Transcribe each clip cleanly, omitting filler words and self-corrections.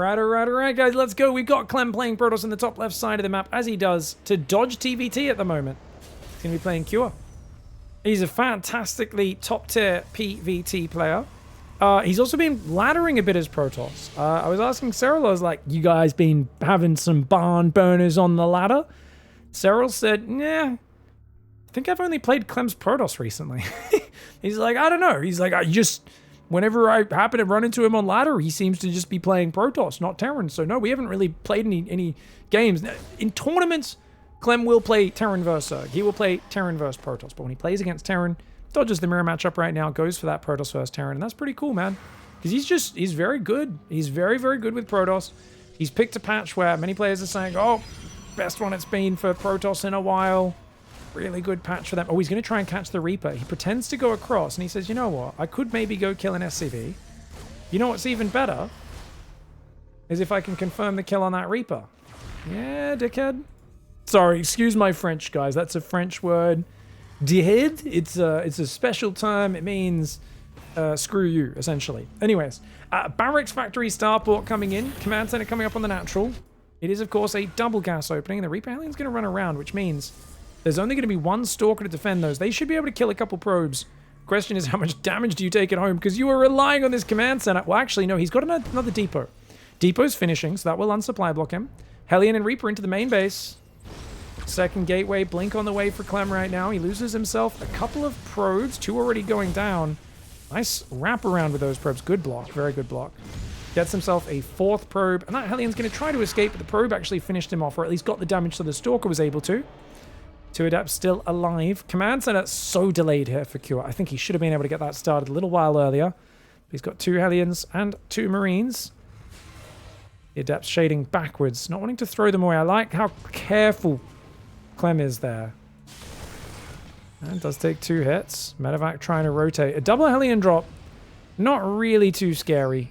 Alright, guys, let's go. We've got Clem playing Protoss in the top left side of the map, as he does to dodge TvT at the moment. He's going to be playing Cure. He's a fantastically top-tier PvT player. He's also been laddering a bit as Protoss. I was asking Cyril, I was like, you guys been having some barn burners on the ladder? Cyril said, nah, I think I've only played Clem's Protoss recently. He's like, I don't know. He's like, whenever I happen to run into him on ladder, he seems to just be playing Protoss, not Terran. So no, we haven't really played any games. In tournaments, Clem will play Terran versus Zerg. He will play Terran versus Protoss. But when he plays against Terran, dodges the mirror matchup right now, goes for that Protoss versus Terran. And that's pretty cool, man. Because he's very good. He's very, very good with Protoss. He's picked a patch where many players are saying, oh, best one it's been for Protoss in a while. Really good patch for them. Oh, he's going to try and catch the Reaper. He pretends to go across, and he says, you know what? I could maybe go kill an SCV. You know what's even better? Is if I can confirm the kill on that Reaper. Yeah, dickhead. Sorry, excuse my French, guys. That's a French word. Dickhead. It's a special term. It means screw you, essentially. Anyways, Barracks Factory Starport coming in. Command Center coming up on the natural. It is, of course, a double gas opening, and the Reaper Alien's going to run around, which means there's only going to be one Stalker to defend those. They should be able to kill a couple probes. Question is, how much damage do you take at home? Because you are relying on this command center. Well, actually, no, he's got another depot. Depot's finishing, so that will unsupply block him. Hellion and Reaper into the main base. Second gateway, Blink on the way for Clem right now. He loses himself a couple of probes, 2 already going down. Nice wrap around with those probes. Good block, very good block. Gets himself a 4th probe, and that Hellion's going to try to escape, but the probe actually finished him off, or at least got the damage so the Stalker was able to. 2 Adepts still alive. Command Center so delayed here for Cure. I think he should have been able to get that started a little while earlier. He's got 2 Hellions and 2 Marines. The Adepts shading backwards, not wanting to throw them away. I like how careful Clem is there. And does take 2 hits. Medevac trying to rotate. A double Hellion drop. Not really too scary.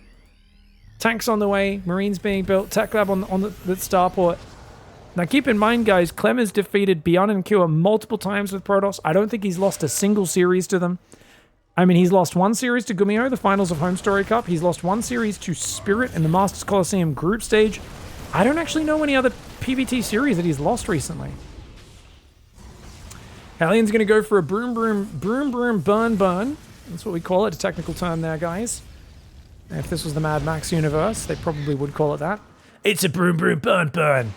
Tanks on the way. Marines being built. Tech lab on the starport. Now keep in mind, guys, Clem has defeated Beyond and Cure multiple times with Protoss. I don't think he's lost a single series to them. I mean, he's lost 1 series to Gumio, the finals of Home Story Cup. He's lost 1 series to Spirit in the Masters Coliseum group stage. I don't actually know any other PvT series that he's lost recently. Hellion's going to go for a broom, burn. That's what we call it, a technical term there, guys. If this was the Mad Max universe, they probably would call it that. It's a broom, burn.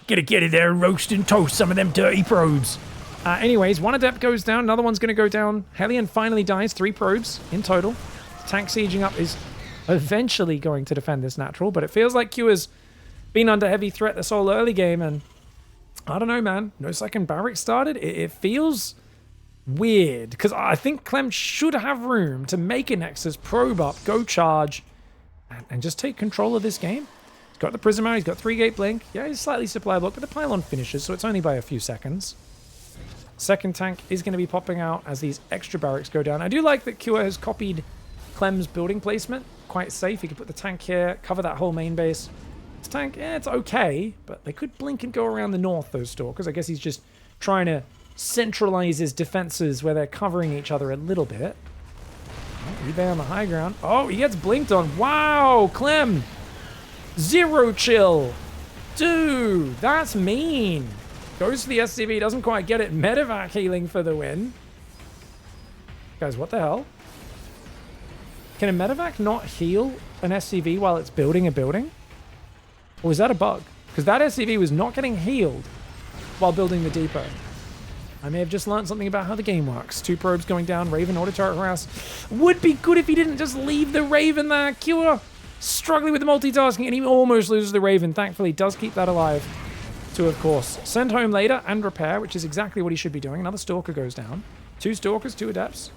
Gonna get in there and roast and toast some of them dirty probes. Anyways, 1 Adept goes down, another one's gonna go down. Hellion finally dies, 3 probes in total. Tank sieging up is eventually going to defend this natural, but it feels like Q has been under heavy threat this whole early game, and I don't know, man. No second barrack started. It feels weird, because I think Clem should have room to make a Nexus, probe up, go charge, and just take control of this game. Got the Prism out, he's got 3-gate blink. Yeah, he's slightly supply block, but the pylon finishes, so it's only by a few seconds. Second tank is going to be popping out as these extra barracks go down. I do like that Cure has copied Clem's building placement. Quite safe. He could put the tank here, cover that whole main base. This tank, yeah, it's okay, but they could blink and go around the north, those Stalkers. I guess he's just trying to centralize his defenses where they're covering each other a little bit. Oh, eBay on the high ground. Oh, he gets blinked on. Wow, Clem! 0 chill. Dude, that's mean. Goes to the SCV, doesn't quite get it. Medevac healing for the win. Guys, what the hell? Can a Medevac not heal an SCV while it's building a building? Or is that a bug? Because that SCV was not getting healed while building the depot. I may have just learned something about how the game works. 2 probes going down. Raven, auto turret harass. Would be good if he didn't just leave the Raven there. Cure struggling with the multitasking, and he almost loses the Raven. Thankfully, does keep that alive to, of course, send home later and repair, which is exactly what he should be doing. Another Stalker goes down. 2 Stalkers, 2 Adepts.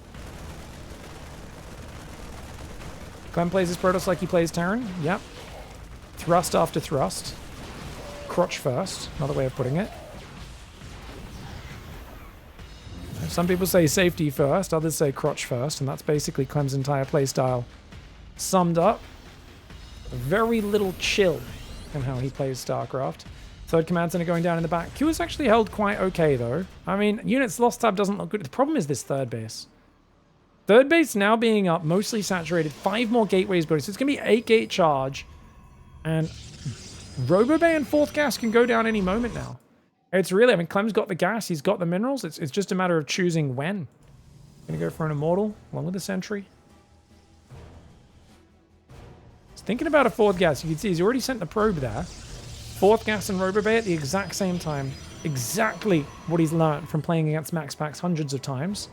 Clem plays his Protoss like he plays Terran. Yep. Thrust after thrust. Crotch first. Another way of putting it. Some people say safety first, others say crotch first, and that's basically Clem's entire playstyle summed up. Very little chill in how he plays StarCraft. 3rd Command Center going down in the back. Q is actually held quite okay, though. I mean, units lost tab doesn't look good. The problem is this 3rd base. 3rd base now being up, mostly saturated. 5 more gateways building. So it's going to be 8-gate charge. And Robobay and fourth gas can go down any moment now. It's really, I mean, Clem's got the gas, he's got the minerals. It's just a matter of choosing when. Gonna go for an immortal along with the sentry. He's thinking about a fourth gas. You can see he's already sent the probe there. Fourth gas and Robobay at the exact same time. Exactly what he's learned from playing against Max Packs hundreds of times.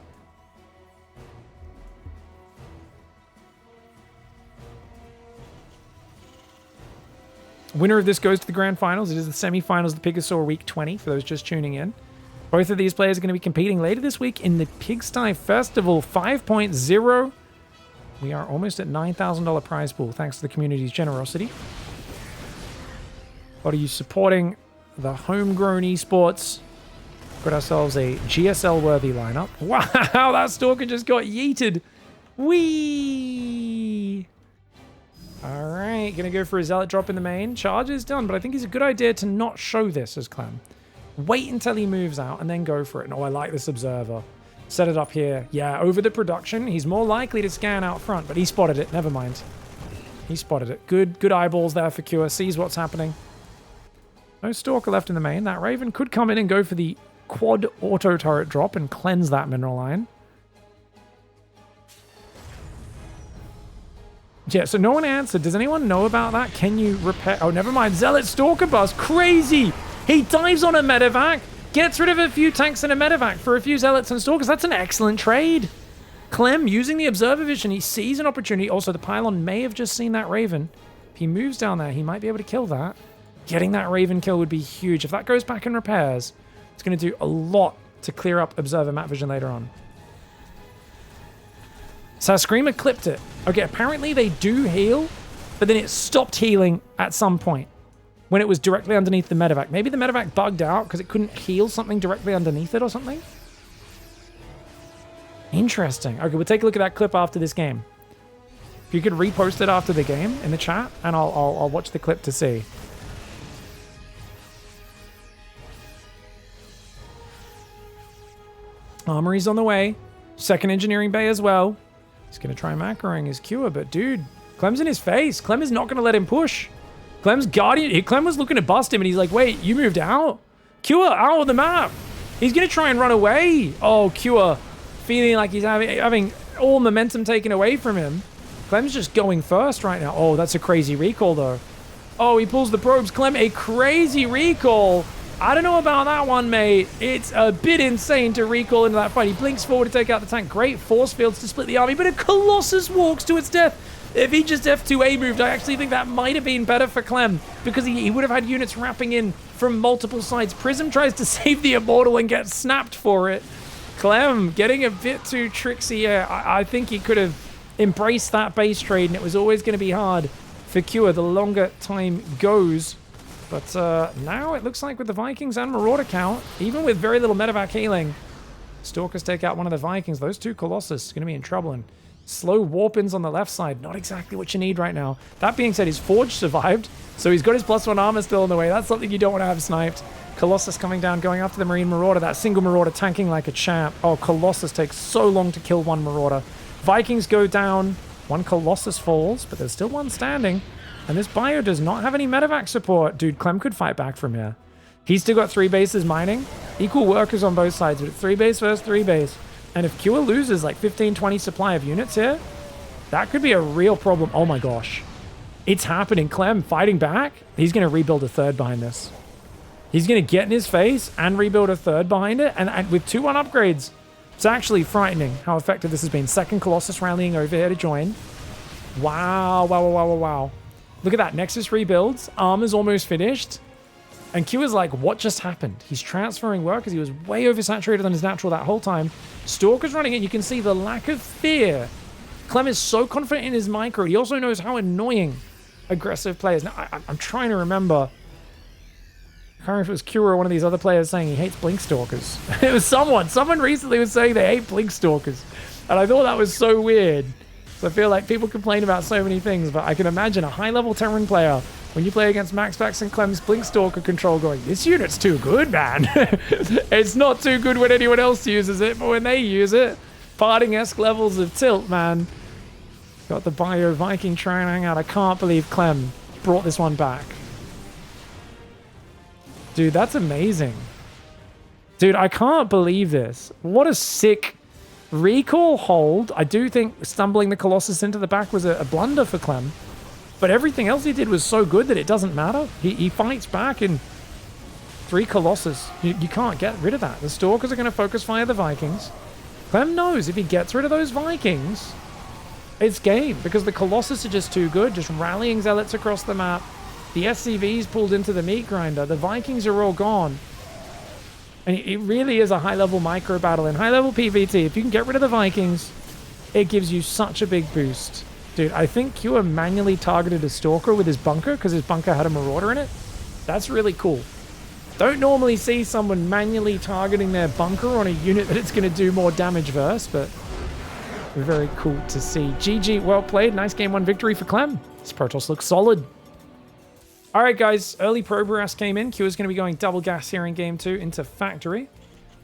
Winner of this goes to the grand finals. It is the semi-finals of the Pigasaur Week 20 for those just tuning in. Both of these players are going to be competing later this week in the Pigsty Festival 5.0. We are almost at $9,000 prize pool thanks to the community's generosity. A lot of you supporting the homegrown esports. Got ourselves a GSL-worthy lineup. Wow, that Stalker just got yeeted. Whee! All right, gonna go for a Zealot drop in the main. Charge is done, but I think it's a good idea to not show this as Clem. Wait until he moves out and then go for it. And, oh, I like this Observer. Set it up here. Yeah, over the production. He's more likely to scan out front, but he spotted it. Never mind. He spotted it. Good eyeballs there for Cure. Sees what's happening. No Stalker left in the main. That Raven could come in and go for the quad auto turret drop and cleanse that mineral line. Yeah, so no one answered. Does anyone know about that? Can you repair? Oh, never mind. Zealot Stalker Bus. Crazy. He dives on a medevac, gets rid of a few tanks and a medevac for a few Zealots and Stalkers. That's an excellent trade. Clem using the Observer Vision. He sees an opportunity. Also, the Pylon may have just seen that Raven. If he moves down there, he might be able to kill that. Getting that Raven kill would be huge. If that goes back and repairs, it's going to do a lot to clear up Observer map vision later on. So Screamer clipped it. Okay, apparently they do heal, but then it stopped healing at some point when it was directly underneath the medevac. Maybe the medevac bugged out because it couldn't heal something directly underneath it or something. Interesting. Okay, we'll take a look at that clip after this game. If you could repost it after the game in the chat, and I'll watch the clip to see. Armory's on the way. Second engineering bay as well. He's going to try macroing his Cure, but dude, Clem's in his face. Clem is not going to let him push. Clem's guardian. Clem was looking to bust him, and he's like, wait, you moved out? Cure out of the map. He's going to try and run away. Oh, Cure feeling like he's having all momentum taken away from him. Clem's just going first right now. Oh, that's a crazy recall, though. Oh, he pulls the probes. Clem, a crazy recall. I don't know about that one, mate. It's a bit insane to recall into that fight. He blinks forward to take out the tank. Great force fields to split the army, but a Colossus walks to its death. If he just F2A moved, I actually think that might have been better for Clem because he would have had units wrapping in from multiple sides. Prism tries to save the Immortal and gets snapped for it. Clem getting a bit too tricksy here. I think he could have embraced that base trade, and it was always going to be hard for Cure the longer time goes. But now it looks like with the Vikings and Marauder count, even with very little medevac healing, Stalkers take out one of the Vikings. Those two Colossus are going to be in trouble. And slow warp-ins on the left side, not exactly what you need right now. That being said, his Forge survived, so he's got his +1 armor still in the way. That's something you don't want to have sniped. Colossus coming down, going after the Marine Marauder. That single Marauder tanking like a champ. Oh, Colossus takes so long to kill one Marauder. Vikings go down. One Colossus falls, but there's still one standing. And this bio does not have any medevac support. Dude, Clem could fight back from here. He's still got 3 bases mining. Equal workers on both sides, but it's 3 base versus 3 base. And if Cure loses like 15, 20 supply of units here, that could be a real problem. Oh my gosh. It's happening. Clem fighting back. He's going to rebuild a third behind this. He's going to get in his face and rebuild a third behind it. And with 2-1 upgrades, it's actually frightening how effective this has been. Second Colossus rallying over here to join. Wow, wow, wow, wow, wow. Look at that. Nexus rebuilds. Armor's almost finished. And Q is like, what just happened? He's transferring work because he was way oversaturated on his natural that whole time. Stalker's running it. You can see the lack of fear. Clem is so confident in his micro. He also knows how annoying aggressive players. Now, I'm trying to remember. I can't remember if it was Q or one of these other players saying he hates Blink Stalkers. It was someone. Someone recently was saying they hate Blink Stalkers. And I thought that was so weird. So I feel like people complain about so many things, but I can imagine a high-level Terran player, when you play against Max Pax and Clem's Blink Stalker control, going, this unit's too good, man. It's not too good when anyone else uses it, but when they use it, parting-esque levels of tilt, man. Got the Bio Viking trying to hang out. I can't believe Clem brought this one back. Dude, that's amazing. Dude, I can't believe this. What a sick recall hold. I do think stumbling the Colossus into the back was a blunder for Clem. But everything else he did was so good that it doesn't matter. He fights back in 3 Colossus. You can't get rid of that. The Stalkers are going to focus fire the Vikings. Clem knows if he gets rid of those Vikings, it's game. Because the Colossus are just too good. Just rallying Zealots across the map. The SCV's pulled into the meat grinder. The Vikings are all gone. And it really is a high-level micro battle. In high-level PvT, if you can get rid of the Vikings, it gives you such a big boost. Dude, I think Cure manually targeted a Stalker with his bunker because his bunker had a Marauder in it. That's really cool. Don't normally see someone manually targeting their bunker on a unit that it's going to do more damage versus, but very cool to see. GG, well played. Nice game 1 victory for Clem. This Protoss looks solid. All right, guys, early progress came in. Q is going to be going double gas here in game 2 into factory.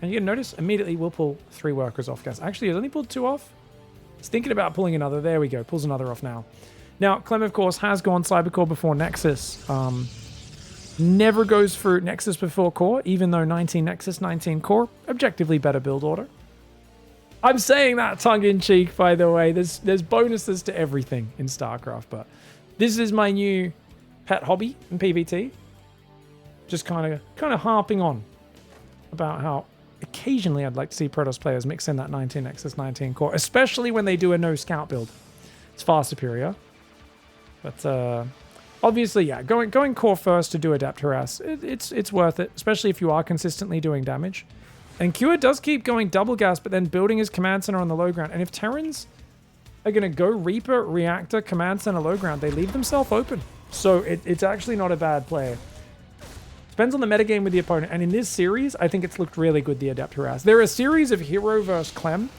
And you're going to notice immediately we'll pull 3 workers off gas. Actually, he's only pulled 2 off. He's thinking about pulling another. There we go. Pulls another off now. Now, Clem, of course, has gone Cybercore before Nexus. Never goes for Nexus before Core, even though 19 Nexus, 19 Core. Objectively better build order. I'm saying that tongue-in-cheek, by the way. There's bonuses to everything in StarCraft, but this is my new pet hobby in PvT. Just kind of harping on about how occasionally I'd like to see Protoss players mix in that 19 Nexus, 19 Core, especially when they do a no scout build. It's far superior. But obviously, yeah, going Core first to do Adept Harass, it's worth it, especially if you are consistently doing damage. And Cure does keep going double gas, but then building his command center on the low ground. And if Terrans are going to go Reaper, Reactor, command center, low ground, they leave themselves open. So it's actually not a bad play. Depends on the metagame with the opponent. And in this series, I think it's looked really good, the Adept Harass. There are a series of Hero versus Clem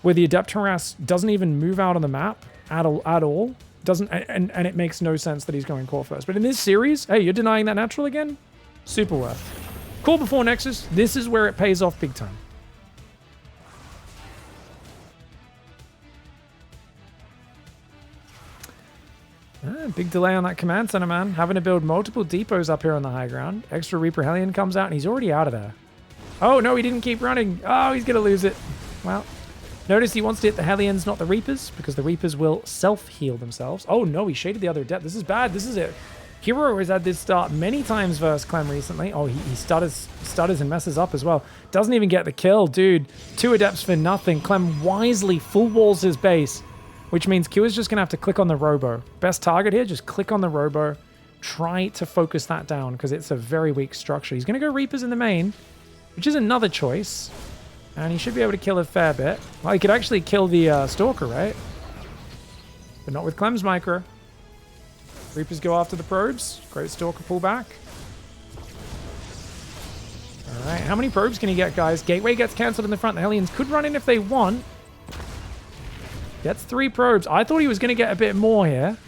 where the Adept Harass doesn't even move out on the map at all. Doesn't, and it makes no sense that he's going Core first. But in this series, hey, you're denying that natural again? Super worth. Core before Nexus, this is where it pays off big time. Big delay on that command center, man. Having to build multiple depots up here on the high ground. Extra Reaper Hellion comes out and he's already out of there. Oh, no, he didn't keep running. Oh, he's going to lose it. Well, notice he wants to hit the Hellions, not the Reapers, because the Reapers will self-heal themselves. Oh, no, he shaded the other Adept. This is bad. This is it. Hero has had this start many times versus Clem recently. Oh, he stutters and messes up as well. Doesn't even get the kill. Dude, 2 Adepts for nothing. Clem wisely full walls his base, which means Q is just going to have to click on the Robo. Best target here, just click on the Robo. Try to focus that down because it's a very weak structure. He's going to go Reapers in the main, which is another choice. And he should be able to kill a fair bit. Well, he could actually kill the Stalker, right? But not with Clem's micro. Reapers go after the probes. Great Stalker pullback. All right, how many probes can he get, guys? Gateway gets cancelled in the front. The Hellions could run in if they want. Gets 3 probes. I thought he was going to get a bit more here.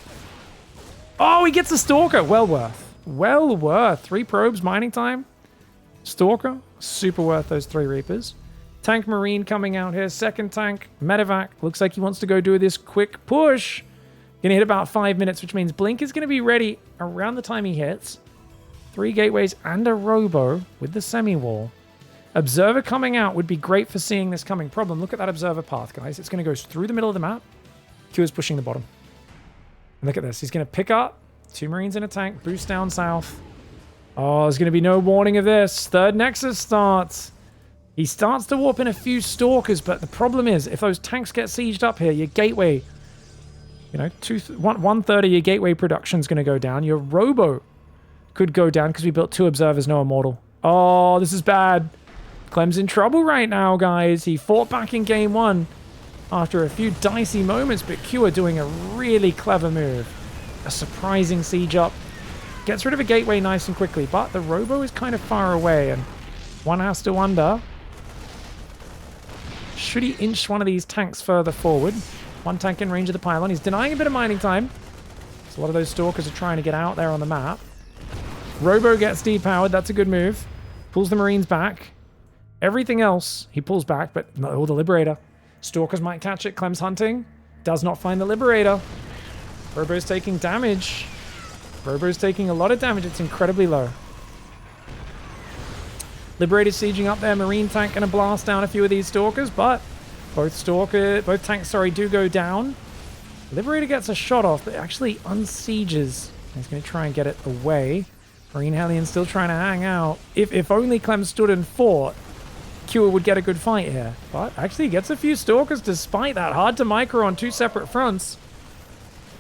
Oh, he gets a Stalker. Well worth. Well worth. 3 probes, mining time. Stalker. Super worth those 3 Reapers. Tank Marine coming out here. Second tank. Medevac. Looks like he wants to go do this quick push. Going to hit about 5 minutes, which means Blink is going to be ready around the time he hits. 3 gateways and a Robo with the semi-wall. Observer coming out would be great for seeing this coming. Problem, look at that Observer path, guys. It's going to go through the middle of the map. Q is pushing the bottom. And look at this. He's going to pick up 2 Marines in a tank, boost down south. Oh, there's going to be no warning of this. Third Nexus starts. He starts to warp in a few Stalkers, but the problem is, if those tanks get sieged up here, your gateway, you know, 1/3 of your gateway production is going to go down. Your Robo could go down because we built 2 Observers, no Immortal. Oh, this is bad. Clem's in trouble right now, guys. He fought back in game 1 after a few dicey moments, but Q are doing a really clever move. A surprising siege up. Gets rid of a gateway nice and quickly, but the Robo is kind of far away, and one has to wonder, should he inch one of these tanks further forward? 1 tank in range of the pylon. He's denying a bit of mining time. So a lot of those Stalkers are trying to get out there on the map. Robo gets depowered. That's a good move. Pulls the Marines back. Everything else, he pulls back, but no, the Liberator. Stalkers might catch it. Clem's hunting. Does not find the Liberator. Robo's taking damage. Robo's taking a lot of damage. It's incredibly low. Liberator sieging up there. Marine tank gonna blast down a few of these Stalkers, but both tanks, do go down. Liberator gets a shot off, but actually unsieges. He's gonna try and get it away. Marine Hellion still trying to hang out. If only Clem stood and fought, Cure would get a good fight here. But actually gets a few Stalkers despite that. Hard to micro on two separate fronts.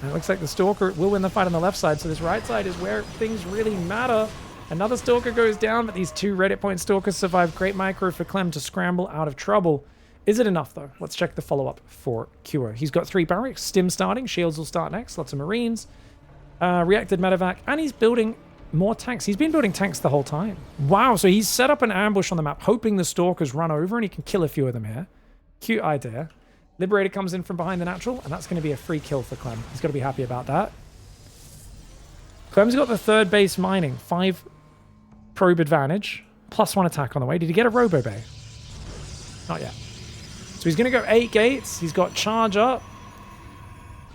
And it looks like the Stalker will win the fight on the left side, so this right side is where things really matter. Another Stalker goes down, but these two Reddit point Stalkers survive. Great micro for Clem to scramble out of trouble. Is it enough, though? Let's check the follow-up for Cure. He's got 3 barracks, Stim starting, Shields will start next, lots of Marines, reacted medevac, and he's building more tanks. He's been building tanks the whole time. Wow, so he's set up an ambush on the map, hoping the Stalkers run over and he can kill a few of them here. Cute idea. Liberator comes in from behind the natural, and that's going to be a free kill for Clem. He's got to be happy about that. Clem's got the 3rd base mining, 5 probe advantage, +1 attack on the way. Did he get a Robo Bay? Not yet. So he's going to go 8 gates. He's got charge up.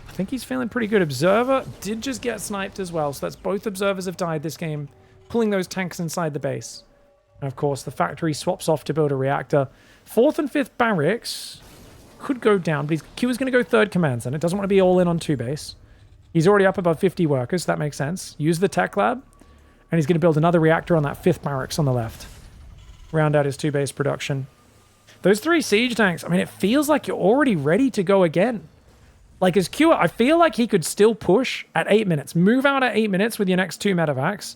I think he's feeling pretty good. Observer did just get sniped as well. So that's both observers have died this game, pulling those tanks inside the base. And of course, the factory swaps off to build a reactor. 4th and 5th barracks could go down, but Q is going to go 3rd command center. Doesn't want to be all in on 2 base. He's already up above 50 workers. So that makes sense. Use the tech lab. And he's going to build another reactor on that 5th barracks on the left. Round out his 2 base production. Those 3 siege tanks, I mean, it feels like you're already ready to go again. Like, as Q, I feel like he could still push at 8 minutes. Move out at 8 minutes with your next 2 medevacs.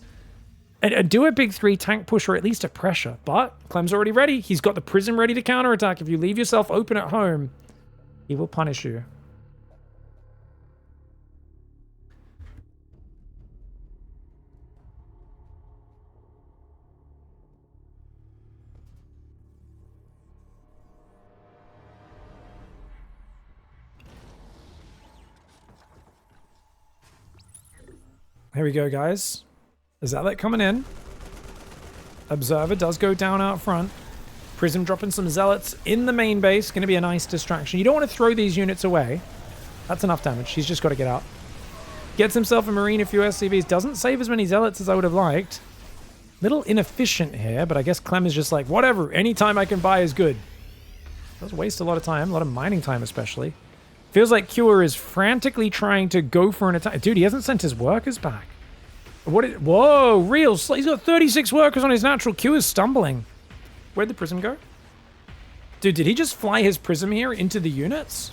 And do a big 3 tank push or at least a pressure. But Clem's already ready. He's got the Prism ready to counterattack. If you leave yourself open at home, he will punish you. Here we go, guys. Zealot coming in. Observer does go down out front. Prism dropping some Zealots in the main base. Going to be a nice distraction. You don't want to throw these units away. That's enough damage. He's just got to get out. Gets himself a Marine, a few SCVs. Doesn't save as many Zealots as I would have liked. Little inefficient here, but I guess Clem is just like, whatever. Any time I can buy is good. Does waste a lot of time. A lot of mining time, especially. Feels like Cure is frantically trying to go for an attack. Dude, he hasn't sent his workers back. Whoa, real. He's got 36 workers on his natural. Cure is stumbling. Where'd the Prism go? Dude, did he just fly his Prism here into the units?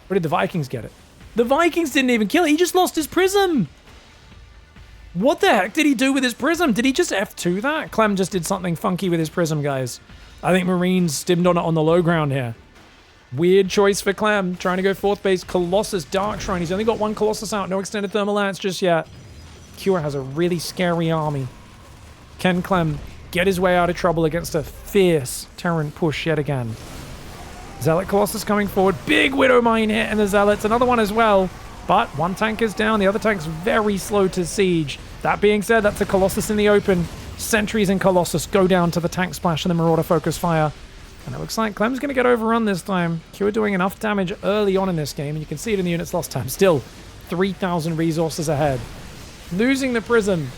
Or did the Vikings get it? The Vikings didn't even kill it. He just lost his Prism. What the heck did he do with his Prism? Did he just F2 that? Clem just did something funky with his Prism, guys. I think Marines stimmed on it on the low ground here. Weird choice for Clem. Trying to go 4th base. Colossus Dark Shrine. He's only got 1 Colossus out. No extended thermal lance just yet. Cure has a really scary army. Can Clem get his way out of trouble against a fierce Terran push yet again? Zealot Colossus coming forward. Big Widow Mine hit in the Zealots. Another one as well. But 1 tank is down. The other tank's very slow to siege. That being said, that's a Colossus in the open. Sentries and Colossus go down to the tank splash and the Marauder focus fire. And it looks like Clem's going to get overrun this time. Cure doing enough damage early on in this game. And you can see it in the units lost time. Still 3,000 resources ahead. Losing the Prism.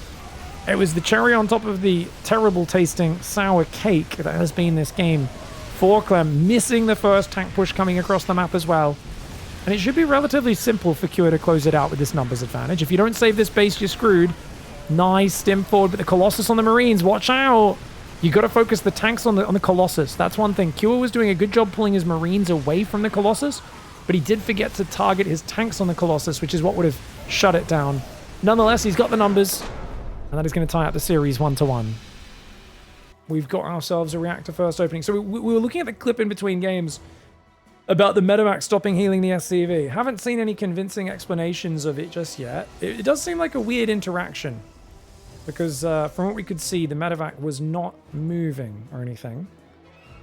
It was the cherry on top of the terrible tasting sour cake that has been this game for Clem. Missing the first tank push coming across the map as well. And it should be relatively simple for Cure to close it out with this numbers advantage. If you don't save this base, you're screwed. Nice stim forward, but the Colossus on the Marines. Watch out. You got to focus the tanks on the Colossus. That's one thing. Cure was doing a good job pulling his Marines away from the Colossus, but he did forget to target his tanks on the Colossus, which is what would have shut it down. Nonetheless, he's got the numbers, and that is going to tie up the series 1-1. We've got ourselves a reactor first opening. So we were looking at the clip in between games about the medevac stopping healing the SCV. Haven't seen any convincing explanations of it just yet. It does seem like a weird interaction. Because from what we could see, the medevac was not moving or anything.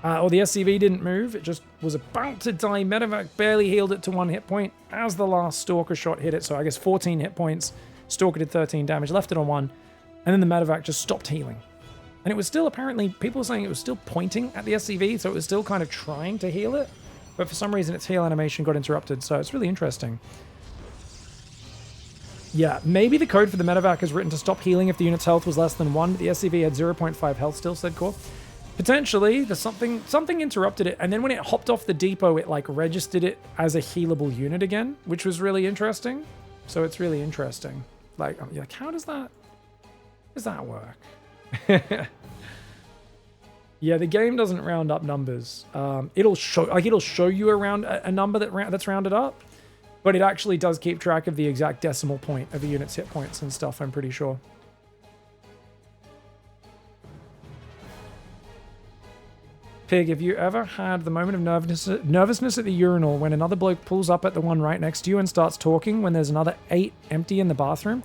Or the SCV didn't move. It just was about to die. Medevac barely healed it to 1 hit point as the last Stalker shot hit it. So I guess 14 hit points. Stalker did 13 damage, left it on 1. And then the medevac just stopped healing. And it was still apparently, people were saying it was still pointing at the SCV. So it was still kind of trying to heal it. But for some reason its heal animation got interrupted. So it's really interesting. Yeah, maybe the code for the medevac is written to stop healing if the unit's health was less than 1. The SCV had 0.5 health still, said Core. Potentially, there's something interrupted it, and then when it hopped off the depot, it like registered it as a healable unit again, which was really interesting. So it's really interesting. Like, how does that work? Yeah, the game doesn't round up numbers. It'll show you around a number that's rounded up, but it actually does keep track of the exact decimal point of a unit's hit points and stuff, I'm pretty sure. Pig, have you ever had the moment of nervousness at the urinal when another bloke pulls up at the one right next to you and starts talking when there's another 8 empty in the bathroom?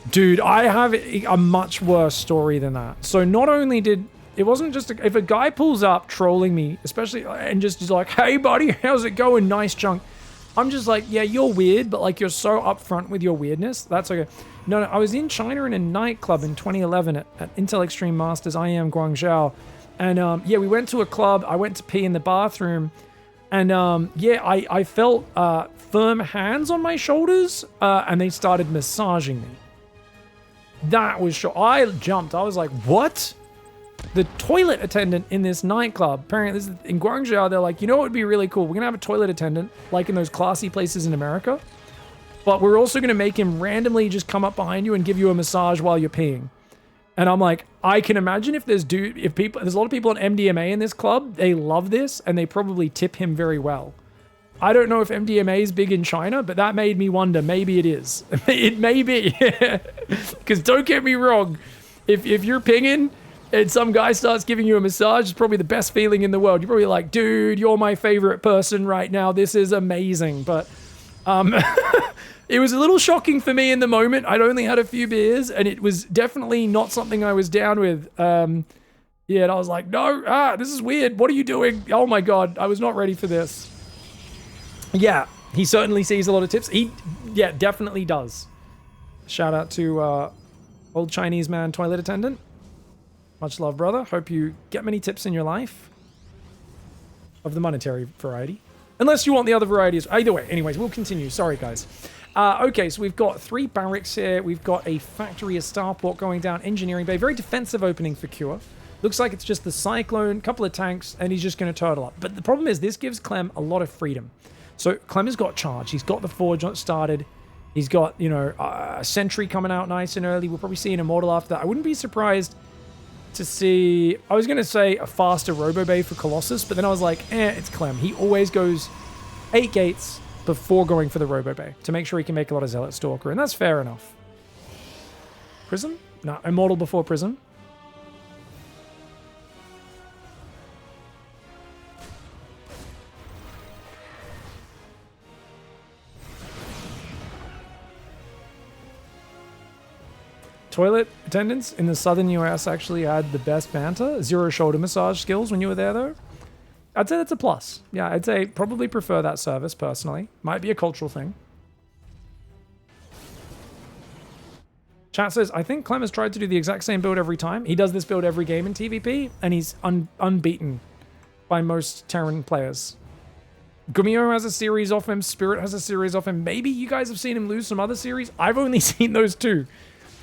Dude, I have a much worse story than that. So not only did... It wasn't just... if a guy pulls up trolling me, especially, and just is like, hey, buddy, how's it going? Nice chunk. I'm just like, yeah, you're weird, but like you're so upfront with your weirdness. That's okay. No, I was in China in a nightclub in 2011 at Intel Extreme Masters. I am Guangzhou. And yeah, we went to a club. I went to pee in the bathroom. And yeah, I felt firm hands on my shoulders. And they started massaging me. That was I jumped. I was like, what? The toilet attendant in this nightclub, apparently this is in Guangzhou, they're like, you know what would be really cool? We're going to have a toilet attendant, like in those classy places in America. But we're also going to make him randomly just come up behind you and give you a massage while you're peeing. And I'm like, I can imagine if there's a lot of people on MDMA in this club, they love this, and they probably tip him very well. I don't know if MDMA is big in China, but that made me wonder, maybe it is. It may be. Because don't get me wrong, if you're pinging and some guy starts giving you a massage, it's probably the best feeling in the world. You're probably like, dude, you're my favorite person right now. This is amazing. But it was a little shocking for me in the moment. I'd only had a few beers, and it was definitely not something I was down with. Yeah, and I was like, no, this is weird. What are you doing? Oh my God, I was not ready for this. Yeah, he certainly sees a lot of tips. Yeah, definitely does. Shout out to old Chinese man toilet attendant. Much love, brother. Hope you get many tips in your life. Of the monetary variety. Unless you want the other varieties. Either way. Anyways, we'll continue. Sorry, guys. Okay, so we've got 3 barracks here. We've got a factory, a starport going down, engineering bay. Very defensive opening for Cure. Looks like it's just the Cyclone, couple of tanks, and he's just going to turtle up. But the problem is this gives Clem a lot of freedom. So Clem has got charge. He's got the Forge started. He's got, you know, a Sentry coming out nice and early. We'll probably see an Immortal after that. I wouldn't be surprised to see... I was going to say a faster Robo Bay for Colossus, but then I was like, it's Clem. He always goes 8 gates before going for the Robo Bay to make sure he can make a lot of Zealot Stalker, and that's fair enough. Prism? No, Immortal before Prism. Toilet attendants in the southern US actually had the best banter. 0 shoulder massage skills when you were there, though. I'd say that's a plus. Yeah, I'd say probably prefer that service, personally. Might be a cultural thing. Chat says, I think Clem has tried to do the exact same build every time. He does this build every game in TVP, and he's unbeaten by most Terran players. Gumio has a series off him. Spirit has a series off him. Maybe you guys have seen him lose some other series. I've only seen those 2.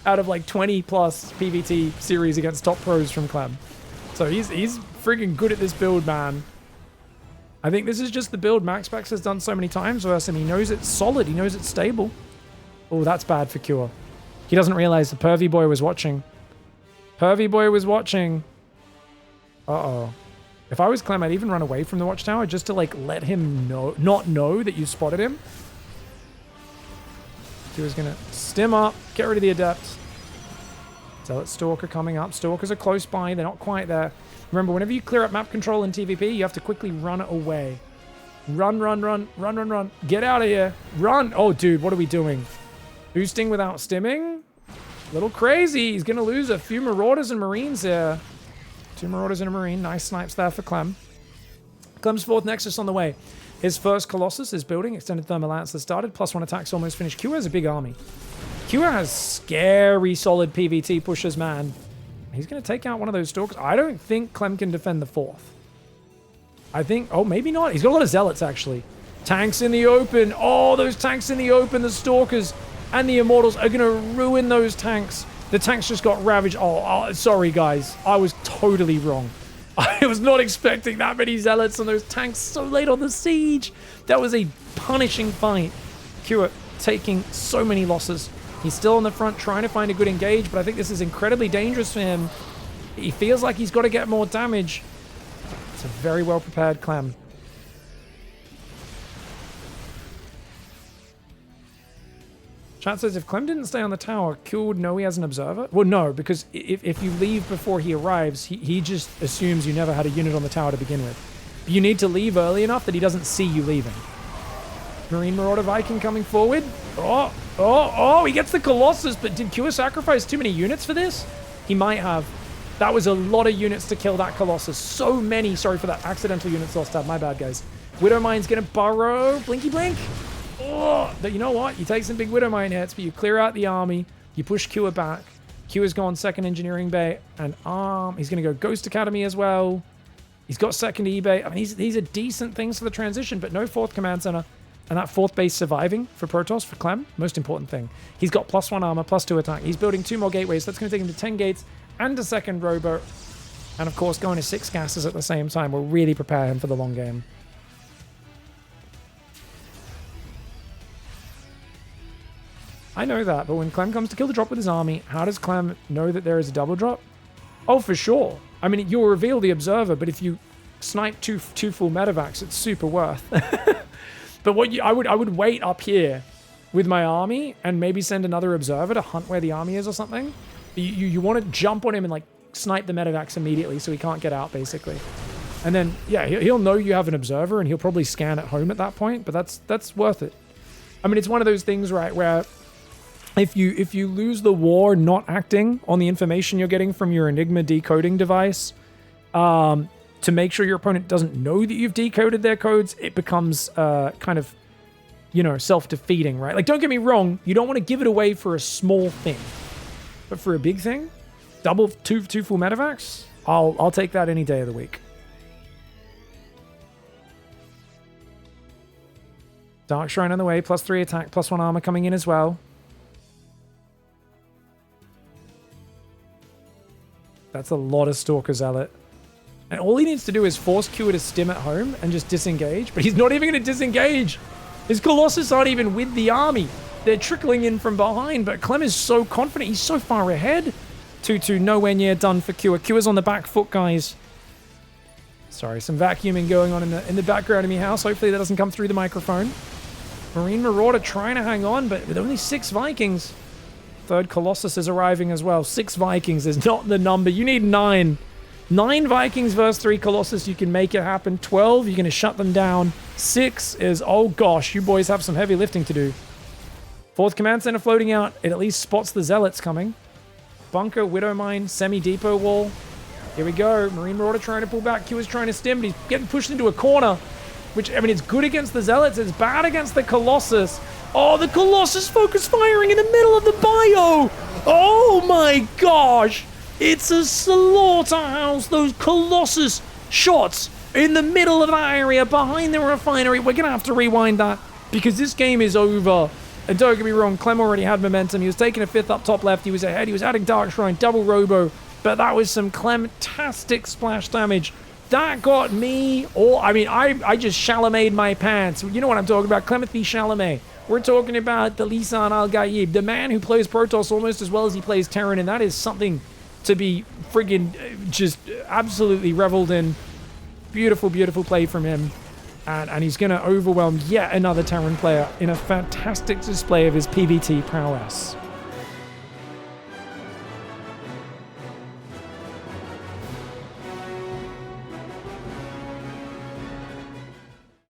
Out of like 20 plus PvT series against top pros from Clem. So he's freaking good at this build, man. I think this is just the build MaxPax has done so many times versus him. He knows it's solid. He knows it's stable. Oh, that's bad for Cure. He doesn't realize the Pervy Boy was watching. Pervy Boy was watching. Uh-oh. If I was Clem, I'd even run away from the watchtower just to like let him not know that you spotted him. He was going to stim up, get rid of the Adept. Zealot Stalker coming up. Stalkers are close by. They're not quite there. Remember, whenever you clear up map control in TVP, you have to quickly run away. Run, run, run, run, run, run. Get out of here. Run. Oh, dude, what are we doing? Boosting without stimming? A little crazy. He's going to lose a few Marauders and Marines here. 2 Marauders and a Marine. Nice snipes there for Clem. Clem's 4th Nexus on the way. His first Colossus is building. Extended Thermal Lance that started. +1 attacks almost finished. Q has a big army. Q has scary solid PvT pushers, man. He's going to take out one of those Stalkers. I don't think Clem can defend the 4th. I think... Oh, maybe not. He's got a lot of Zealots, actually. Tanks in the open. Oh, those tanks in the open. The Stalkers. and the Immortals are going to ruin those tanks. The tanks just got ravaged. Oh, sorry, guys. I was totally wrong. I was not expecting that many Zealots on those tanks so late on the siege. That was a punishing fight. Cure taking so many losses. He's still on the front trying to find a good engage, but I think this is incredibly dangerous for him. He feels like he's got to get more damage. It's a very well-prepared CLEM. Chat says, if CLEM didn't stay on the tower, Q would know he has an observer? Well, no, because if you leave before he arrives, he just assumes you never had a unit on the tower to begin with. But you need to leave early enough that he doesn't see you leaving. Marine Marauder Viking coming forward. Oh, he gets the Colossus, but did Q sacrifice too many units for this? He might have. That was a lot of units to kill that Colossus. So many. Sorry for that. Accidental units lost tab. My bad, guys. Widowmine's going to burrow. Blinky blink. Oh, but you know what? You take some big Widowmine hits, but you clear out the army. You push Q back. Q has gone second engineering bay and arm. He's going to go Ghost Academy as well. He's got second eBay. I mean, these are decent things for the transition, but no fourth command center. And that fourth base surviving for Protoss, for CLEM, most important thing. He's got +1 armor, +2 attack. He's building 2 more gateways. That's going to take him to 10 gates and a second robo. And of course, going to 6 gases at the same time will really prepare him for the long game. I know that, but when CLEM comes to kill the drop with his army, how does CLEM know that there is a double drop? Oh, for sure. I mean, you'll reveal the observer, but if you snipe two full medevacs, it's super worth. But I would wait up here with my army and maybe send another observer to hunt where the army is or something. You want to jump on him and like snipe the medevacs immediately so he can't get out, basically. And then, yeah, he'll know you have an observer and he'll probably scan at home at that point, but that's worth it. I mean, it's one of those things, right, where if you lose the war not acting on the information you're getting from your Enigma decoding device, to make sure your opponent doesn't know that you've decoded their codes, it becomes kind of, you know, self-defeating, right? Like, don't get me wrong, you don't want to give it away for a small thing. But for a big thing, double two full medevacs, I'll take that any day of the week. Dark Shrine on the way, +3 attack, +1 armor coming in as well. That's a lot of Stalker Zealot. And all he needs to do is force Q to stim at home and just disengage. But he's not even going to disengage. His Colossus aren't even with the army. They're trickling in from behind. But CLEM is so confident. He's so far ahead. 2-2 nowhere near done for Q. Q is on the back foot, guys. Sorry, some vacuuming going on in the background of my house. Hopefully that doesn't come through the microphone. Marine Marauder trying to hang on, but with only 6 Vikings. Third Colossus is arriving as well. 6 Vikings is not the number. You need 9. 9 Vikings versus 3 Colossus, you can make it happen. 12, you're going to shut them down. 6 is, oh gosh, you boys have some heavy lifting to do. 4th Command Center floating out. It at least spots the Zealots coming. Bunker, Widowmine, semi-depot wall. Here we go. Marine Marauder trying to pull back. Q is trying to stim, but he's getting pushed into a corner. Which, I mean, it's good against the Zealots. It's bad against the Colossus. Oh, the Colossus focus firing in the middle of the bio. Oh my gosh. It's a slaughterhouse. Those Colossus shots in the middle of that area behind the refinery. We're going to have to rewind that because this game is over. And don't get me wrong, CLEM already had momentum. He was taking a 5th up top left. He was ahead. He was adding Dark Shrine, double Robo. But that was some CLEM-tastic splash damage. That got me all... I mean, I just Chalamet'd my pants. You know what I'm talking about. Clementhy Chalamet. We're talking about the Lisan Al-Gaib, the man who plays Protoss almost as well as he plays Terran. And that is something to be friggin' just absolutely reveled in. Beautiful, beautiful play from him. And he's going to overwhelm yet another Terran player in a fantastic display of his PvT prowess.